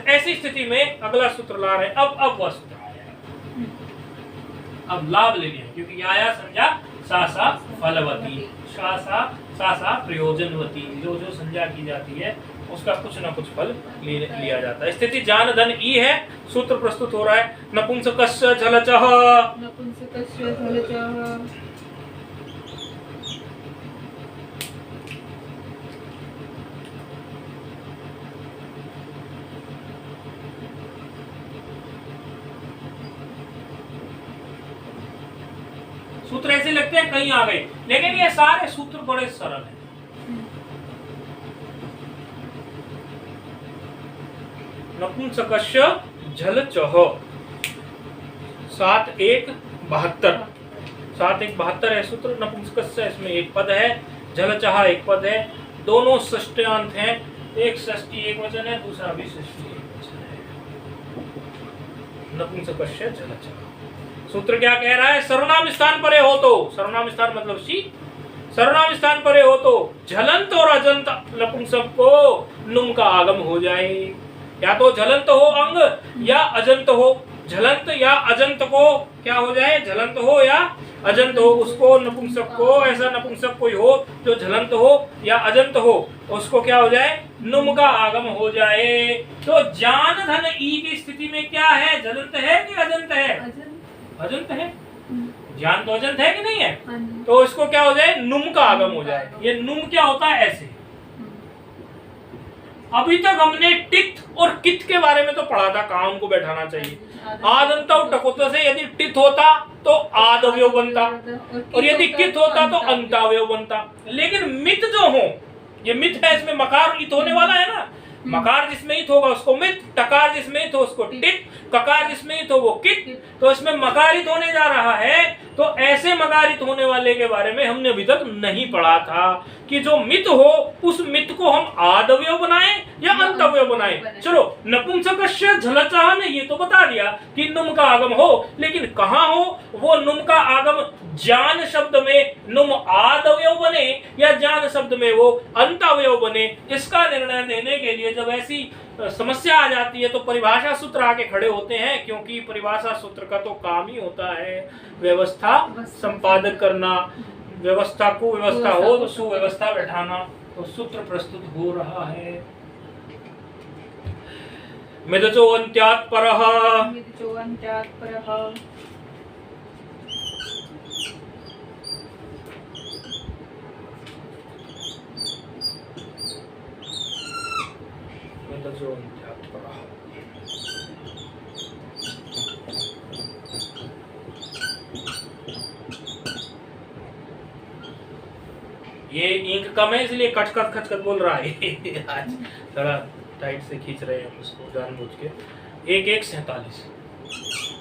Speaker 1: ऐसी स्थिति में अगला सूत्र ला रहे हैं, अब वह सूत्र आ जाएगा, अब लाभ लेने हैं, क्योंकि आया संज्ञा सा सा फलवती, सा सा प्रयोजनवती, जो जो संज्ञा की जाती है उसका कुछ ना कुछ फल लिया जाता है। स्थिति जान धन ई है, सूत्र प्रस्तुत हो रहा है, नपुंसकस्य झलचः,
Speaker 2: नपुंसकस्य झलचः,
Speaker 1: सूत्र ऐसे लगते हैं कहीं आ गए, लेकिन ये सारे सूत्र बड़े सरल हैं। नपुंसकस्य झलचः 7 1 72, 7 1 72 है सूत्र। नपुंसकस्य इसमें एक पद है, झलचः एक पद है, दोनों षष्ट्यांत हैं, एक षष्ठी एक वचन है, दूसरा भी षष्ठी एक वचन है। नपुंसकस्य झलचः सूत्र क्या कह रहा है? सर्वनाम स्थान परे हो तो, सर्वनाम स्थान मतलब शी, सर्वनाम स्थान परे हो तो झलंत और अजंत नपुंसक को नुम का आगम हो जाए, या तो झलंत हो अंग या अजंत हो, झलंत या अजंत को क्या हो जाए? झलंत हो या अजंत हो, उसको नपुंसक को, ऐसा नपुंसक कोई हो जो झलंत हो या अजंत हो, उसको क्या हो जाए? नुम का आगम हो जाए। तो जान धन ई की स्थिति में क्या है? झलंत है कि अजंत है? अजंत है, ज्ञान तो अजंत है कि नहीं है? तो इसको क्या हो जाए? नुम का आगम हो जाए। ये नुम क्या होता है? ऐसे अभी तक हमने टिथ और किथ के बारे में तो पढ़ा था, कहाँ उनको बैठाना चाहिए। आदंत और टकोत से यदि टिथ होता तो आद अवयव बनता, और यदि किथ होता तो अंत अवयव बनता। लेकिन मित जो हो, ये मित है, इसमें मकार इत होने वाला है ना, मकार जिसमें इत होगा उसको मित, टकार जिसमें इत हो उसको टिट, ककार जिसमें इत हो वो किट, तो इसमें मकारित होने जा रहा है। तो ऐसे मकारित होने वाले के बारे में हमने अभी तक नहीं पढ़ा था कि जो मित हो उस मित को हम आदव्यव बनाएं या अंतव्यव बनाएं। चलो, नपुंसकस्य झलचः ने ये तो बता दिया कि नुम का आगम हो, लेकिन कहाँ हो वो नुम का आगम? जान शब्द में नुम आदव्यव बने या जान शब्द में वो अंतव्यव बने, इसका निर्णय देने के लिए जब ऐसी समस्या आ जाती है तो परिभाषा सूत्र आके खड़े होते हैं, क्योंकि परिभाषा सूत्र का तो काम ही होता है व्यवस्था संपादक करना, व्यवस्था को व्यवस्था हो तो सुव्यवस्था बैठाना। तो सूत्र प्रस्तुत हो रहा है, मिदचो अन्त्यात् परः,
Speaker 2: मिदचो अन्त्यात् परः,
Speaker 1: मिदचो अन्त्यात् परः। ये इंक कम है इसलिए कचकच खचकच बोल रहा है आज थोड़ा टाइट से खींच रहे हैं हम इसको जानबूझ के। 1-1-47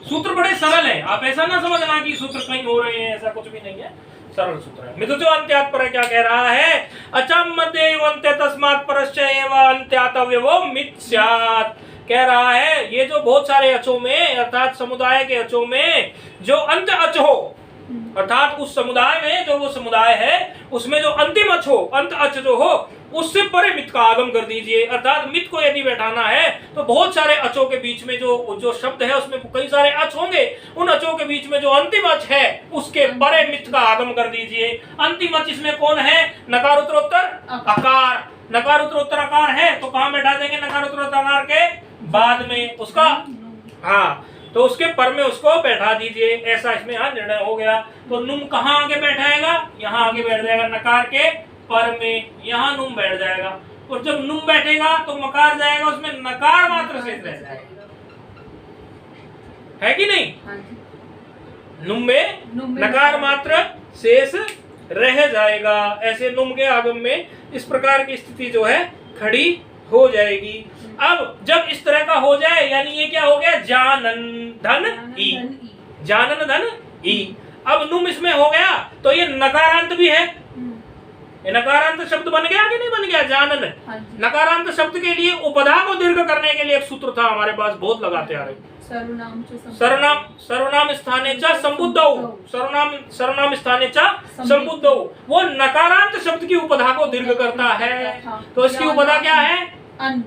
Speaker 1: सूत्र बड़े सरल है, आप ऐसा ना समझना कि सूत्र कहीं हो रहे हैं, ऐसा कुछ भी नहीं है, सरल सूत्र है। मिदचो अन्त्यात् परः क्या कह रहा है? अचम मध्य अन्त्य तस्मात् परस्य एव अन्त्यात् अवयवो मित् स्यात्, कह रहा है ये जो बहुत सारे अचों में अर्थात समुदाय के अचों में जो अंत अच हो, अर्थात उस समुदाय में जो वो समुदाय है उसमें जो अंतिम अच हो, अंत अच जो हो, उससे परे मित का आगम कर दीजिए। अर्थात मित को यदि बैठाना है तो बहुत सारे अचों के बीच में जो शब्द है उसमें कई सारे अच होंगे, उन अचों के बीच में जो अंतिम अच है उसके परे मित का आगम कर दीजिए। अंतिम अच इसमें कौन है? नकार उत्तरोत्तर अकार, नकार उत्तरोत्तराकार है तो कहाँ बैठा देंगे? नकार उत्तरोत्तराकार के बाद में उसका, हाँ, तो उसके पर में उसको बैठा दीजिए। ऐसा इसमें यहाँ निर्णय हो गया। तो नुम कहाँ आगे बैठाएगा? यहाँ आगे बैठ जाएगा नकार के पर में, यहाँ नुम बैठ जाएगा। और जब नुम बैठेगा तो मकार जाएगा, उसमें नकार मात्र शेष रह जाएगा, है कि नहीं? नुम में नकार मात्र शेष रह जाएगा। ऐसे नुम के आगम में इस प्रकार की स्थिति जो है खड़ी हो जाएगी। अब जब इस तरह का हो जाए, यानी ये क्या हो गया? जानन धन ई, जानन धन ई। अब नुम इसमें हो गया तो ये नकारांत भी है। ये नकारांत शब्द बन गया कि नहीं बन गया? जानन। नकारांत शब्द के लिए उपधा को दीर्घ करने के लिए एक सूत्र था हमारे पास, बहुत लगाते आ रहे। सर्वनाम स्थाने च संबुद्धौ, सर्वनाम स्थाने च संबुद्धौ, वो नकारांत शब्द की उपधा को दीर्घ करता है। तो इसकी उपधा क्या है? अन।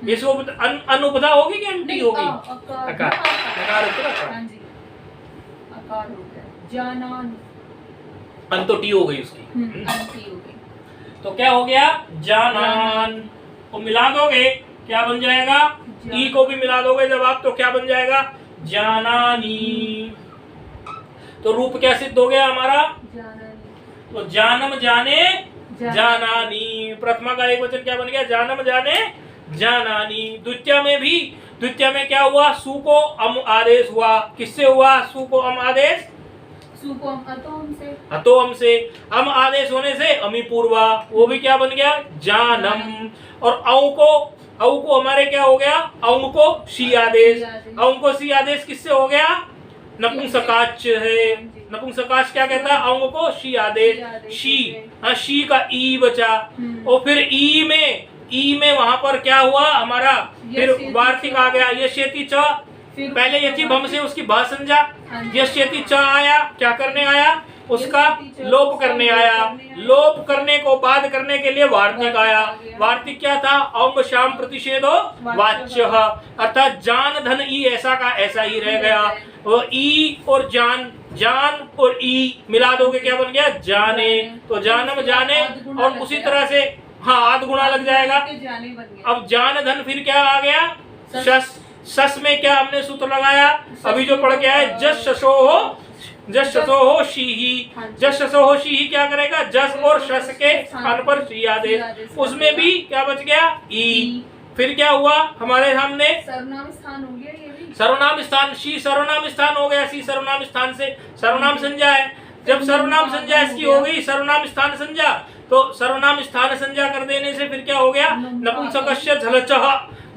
Speaker 1: इस अनुपधा होगी कि अंटी होगी? अकार। नकार अन तो टी हो गई उसकी। तो क्या हो गया? जानान को मिला दोगे क्या बन जाएगा? ई को भी मिला दोगे जब आप, तो क्या बन जाएगा? जानानी। तो रूप क्या सिद्ध हो गया हमारा? तो जानम जाने जानानी। प्रथमा का एक वचन क्या बन गया? जानम जाने जानानी। द्वितीय में क्या हुआ? सु को अम आदेश हुआ। किससे हुआ? सु को अम आदेश, अतो अम से। अम आदेश होने से अमी पूर्वा, वो भी क्या बन गया? जानम। और औ को हमारे क्या हो गया? औ को शी आदेश। औ को शी आदेश किससे हो गया? नपुंसकाच है। नपुंसकाच क्या कहता है? औ को शी आदेश, शी। हाँ, शी का ई बचा। और फिर ई में वहां पर क्या हुआ हमारा? फिर वार्तिक आ गया। ये शेती च, पहले ये थी भम से उसकी भा संज्ञा। ये शेती च आया, क्या करने आया? उसका लोप करने आया। लोप करने को बाद करने के लिए वार्तिक आया। वार्तिक क्या था? औंग शाम प्रतिषेधो वाच्य, अर्थात जान धन ई ऐसा का ऐसा ही रह गया। वो ई और जान और ई मिला दोगे क्या बन गया? जाने। तो जानम जाने। और उसी तरह से हाँ आध गुणा लग जाएगा। अब जान धन फिर क्या आ गया? शस में क्या हमने सूत्र लगाया? अभी जो पढ़ के आए, जस शसो हो शी ही। जस शसो हो शी ही क्या करेगा? जस और शस के स्थान पर शी आदेश। उसमें भी क्या बच गया? ई। फिर क्या हुआ हमारे सामने?
Speaker 2: सर्वनाम स्थान हो गया। ये भी
Speaker 1: सर्वनाम स्थान, शी सर्वनाम स्थान हो गया। सी सर्वनाम स्थान से सर्वनाम संज्ञा है। जब सर्वनाम संज्ञा इसकी हो गई, सर्वनाम स्थान संज्ञा, तो सर्वनाम स्थान संज्ञा कर देने से फिर क्या हो गया? नपुंसकस्य झलचः।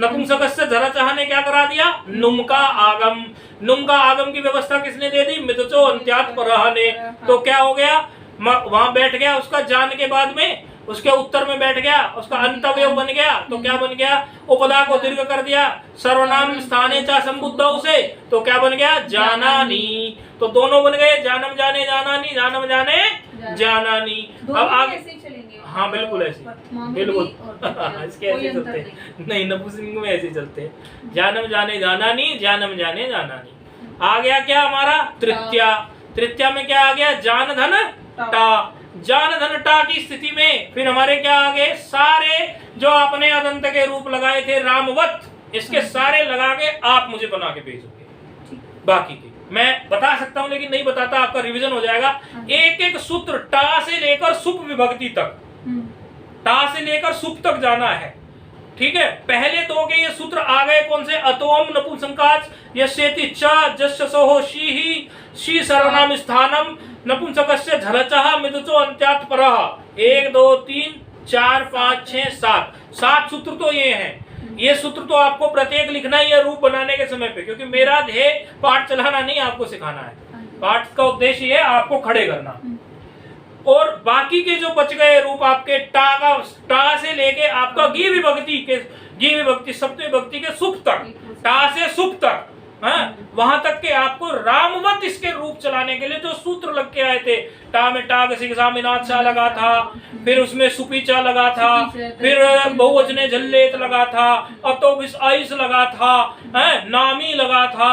Speaker 1: नपुंसकस्य झलचः ने क्या करा दिया? नुम का आगम। नुम का आगम की व्यवस्था किसने दे दी? मितचो अंत्यात् परः ने। तो क्या हो गया? वहां बैठ गया उसका जान के बाद में, उसके उत्तर में बैठ गया, उसका अंतवयव बन गया। तो क्या बन गया? उपदा को दीर्घ कर दिया। सर्वनाम स्थाने च संबुद्धौ से तो क्या बन गया? जानानी। तो दोनों बन गए, जानम जाने जानानी, जानम जाने जानानी। अब आगे चलेंगे। हाँ बिल्कुल ऐसे, बिल्कुल इसके ऐसे चलते नहीं, नपुंसक में ऐसे चलते। जानम जाने जानानी, जानम जाने जानानी। आ गया क्या हमारा? तृतीया में क्या आ गया? जान धन टा। जान धन टा की स्थिति में फिर हमारे क्या आ गए? सारे जो आपने अदंत के रूप लगाए थे रामवत, इसके सारे लगा के आप मुझे बना के भेजोगे। बाकी के मैं बता सकता हूं लेकिन नहीं बताता, आपका रिवीजन हो जाएगा। एक एक सूत्र टा से लेकर सुप विभक्ति तक, टा से लेकर सुप तक जाना है। ठीक है, पहले दो के ये सूत्र आ गए कौन से? अतोम नपुंसकाच, यशेति च, जस्सो हो शी ही, शी सर्वनाम स्थानम, नपुंसकस्य झलचः मिदुचो अंत्यात् परः। 1 2 3 4 5 6 7 सूत्र तो ये हैं। ये सूत्र तो आपको प्रत्येक लिखना ही है रूप बनाने के समय पे, क्योंकि मेरा ध्येय पाठ चलाना नहीं, आपको सिखाना है। पाठ का उद्देश्य ये आपको खड़े करना। और बाकी के जो बच गए रूप आपके टा से लेके आपका गी विभक्ति सप्तमी विभक्ति के सुप तक, टा से सुप तक, वहां तक के आपको रामवत इसके रूप चलाने के लिए जो सूत्र लग के आए थे टा में टाग सिगसा मिनाद सा लगा था, फिर उसमें सुपीचा लगा था, फिर बहुवचने झल्लेत लगा था, अतोबिस आइस लगा था, नामी लगा था।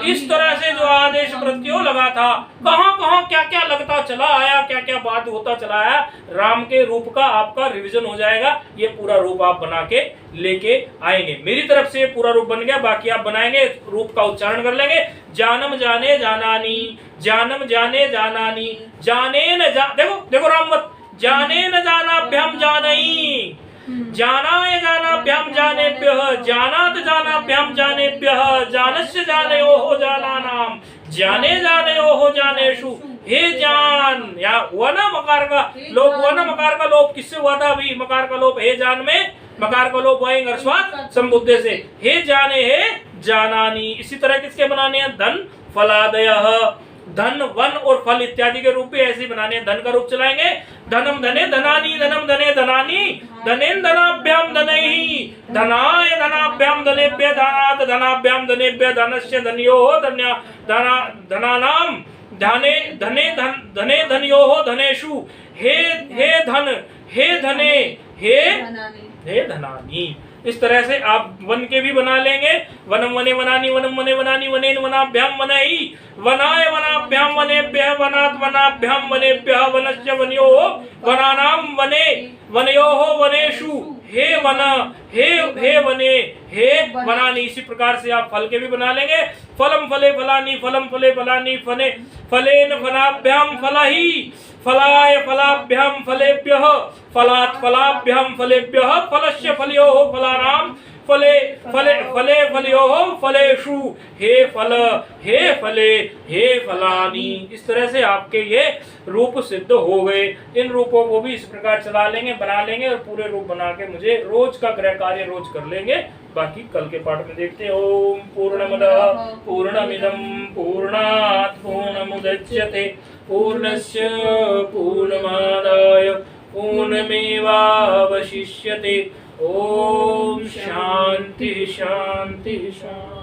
Speaker 1: इस तरह से जो आदेश प्रत्यो लगा था, कहाँ कहाँ क्या क्या लगता चला आया, क्या क्या बात होता चला आया। राम के रूप का आपका रिवीजन हो जाएगा। ये पूरा रूप आप बना के लेके आएंगे। मेरी तरफ से पूरा रूप बन गया, बाकी आप बनाएंगे, रूप का उच्चारण कर लेंगे। जानम जाने जानानी, जानम जाने जानानी, जाने न जा, देखो देखो रामवत, जाने न जानाभ्याम जानई, जानाय जानाभ्याम जानेभ्यः, जानात जानाभ्याम जानेभ्यः, जानस्य जानयोः जानानाम, जाने जानयोः जानेषु। हे जान, या हुआ ना मकार का लोप, हुआ ना मकार का लोप, किससे हुआ था अभी मकार का लोप? हे जान में मकार का लोप आएंगे अर्थात संबुद्धे से। हे जाने, हे जानानी। इसी तरह किसके बनाने हैं? धन फलादयः, धन वन और फल इत्यादि के रूप भी ऐसे बनाने। धन का रूप चलाएंगे, धनम धने धनानी, धनम धने धनानी, धनेन धनाभ्याम धनैहि, धनाय धनाभ्याम धनेभ्यः, धनात् धनाभ्याम धनेभ्यः, धनस्य धनयोः धन्या धना धनानाम, धने धने धन धने धनयोः धनेषु। हे धन, हे धने, हे धनानी। इस तरह से आप वन के भी बना लेंगे। वनम वने वनानी, वनम वने वनानी, वनेन वनाभ्याम वनैहि, वनाय वनाभ्याम वनेभ्यः, वनात् वनाभ्याम वनेभ्यः, वनस्य वनयोः वनानाम, वने वनयोः वनेषु। हे वन, हे वने, हे वनानी। इसी प्रकार से आप फल के भी बना लेंगे। फलम फले फलानी, फलम फले फलानी, फने फलेन फलाभ्याम फलाहि, फलाय फलाभ्याम फलेभ्यः, फलात् फलाभ्याम फलेभ्यः, फलस्य फलयोः फलानाम, फले फले फले फलयोः फलेषु। हे फल, हे फले, हे फलानी। इस तरह से आपके ये रूप सिद्ध हो गए। इन रूपों को भी इस प्रकार चला लेंगे, बना लेंगे और पूरे रूप बना के मुझे रोज का गृह कार्य रोज कर लेंगे। बाकी कल के पाठ में देखते हैं। ओम पूर्णमदः पूर्णमिदं पूर्णात् पूर्णमुदच्यते पूर्णस्य पूर्णमादाय पूर्णमेवावशिष्यते। ओम शांति शांति शांति।